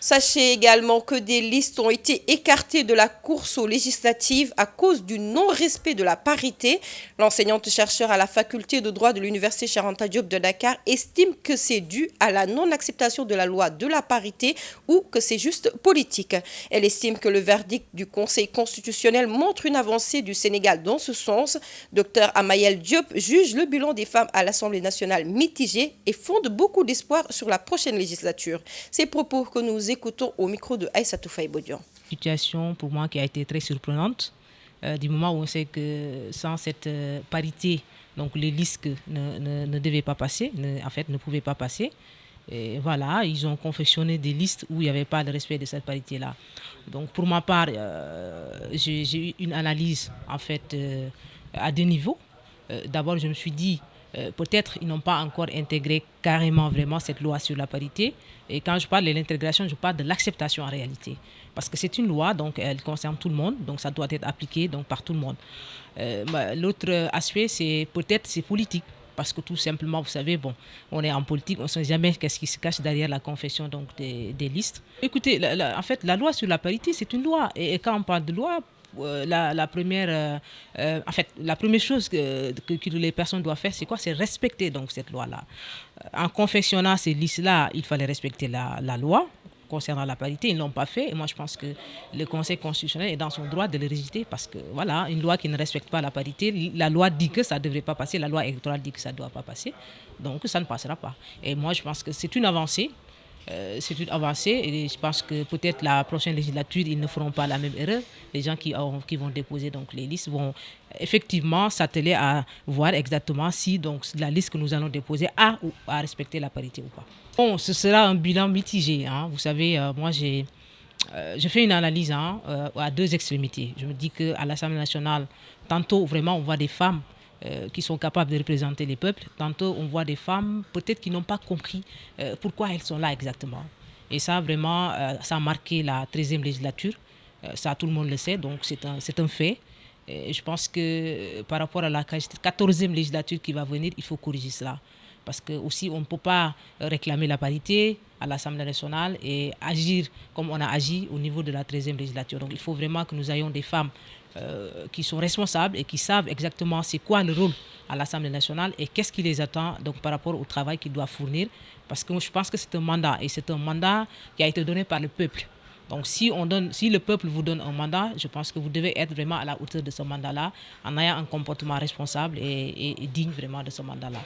Sachez également que des listes ont été écartées de la course aux législatives à cause du non-respect de la parité. L'enseignante-chercheur à la faculté de droit de l'Université Cheikh Anta Diop de Dakar estime que c'est dû à la non-acceptation de la loi de la parité ou que c'est juste politique. Elle estime que le verdict du Conseil constitutionnel montre une avancée du Sénégal dans ce sens. Docteur Amayel Diop juge le bilan des femmes à l'Assemblée nationale mitigé et fonde beaucoup d'espoir sur la prochaine législature. Ces propos que nous écoutons au micro de Aïssatou Faye Bodian. Situation pour moi qui a été très surprenante du moment où on sait que sans cette parité, donc les listes ne devaient pas passer, ne pouvaient pas passer. Et voilà, ils ont confectionné des listes où il n'y avait pas de respect de cette parité-là. Donc pour ma part, j'ai eu une analyse en fait à deux niveaux. D'abord, je me suis dit peut-être ils n'ont pas encore intégré carrément vraiment cette loi sur la parité. Et quand je parle de l'intégration, je parle de l'acceptation en réalité. Parce que c'est une loi, donc elle concerne tout le monde, donc ça doit être appliqué donc, par tout le monde. L'autre aspect, c'est peut-être c'est politique. Parce que tout simplement, vous savez, bon, on est en politique, on ne sait jamais qu'est-ce qui se cache derrière la confession donc, des listes. Écoutez, en fait, la loi sur la parité, c'est une loi. Et quand on parle de loi, la première chose que les personnes doivent faire, c'est quoi? C'est respecter donc cette loi-là. En confectionnant ces listes-là, il fallait respecter la loi concernant la parité. Ils ne l'ont pas fait. Et moi, je pense que le Conseil constitutionnel est dans son droit de le rejeter parce que, voilà, une loi qui ne respecte pas la parité, la loi dit que ça ne devrait pas passer, la loi électorale dit que ça ne doit pas passer. Donc, ça ne passera pas. Et moi, je pense que c'est une avancée. Et je pense que peut-être la prochaine législature, ils ne feront pas la même erreur. Les gens qui vont déposer donc, les listes vont effectivement s'atteler à voir exactement si donc, la liste que nous allons déposer a respecté la parité ou pas. Bon, ce sera un bilan mitigé. Hein. Vous savez, moi je fais une analyse à deux extrémités. Je me dis qu'à l'Assemblée nationale, tantôt vraiment on voit des femmes qui sont capables de représenter les peuples. Tantôt, on voit des femmes peut-être qui n'ont pas compris pourquoi elles sont là exactement. Et ça, vraiment, ça a marqué la 13e législature. Ça, tout le monde le sait, donc c'est un fait. Et je pense que par rapport à la 14e législature qui va venir, il faut corriger cela. Parce que aussi, on ne peut pas réclamer la parité à l'Assemblée nationale et agir comme on a agi au niveau de la 13e législature. Donc il faut vraiment que nous ayons des femmes qui sont responsables et qui savent exactement c'est quoi le rôle à l'Assemblée nationale et qu'est-ce qui les attend donc, par rapport au travail qu'ils doivent fournir. Parce que je pense que c'est un mandat et c'est un mandat qui a été donné par le peuple. Donc si le peuple vous donne un mandat, je pense que vous devez être vraiment à la hauteur de ce mandat-là en ayant un comportement responsable et digne vraiment de ce mandat-là.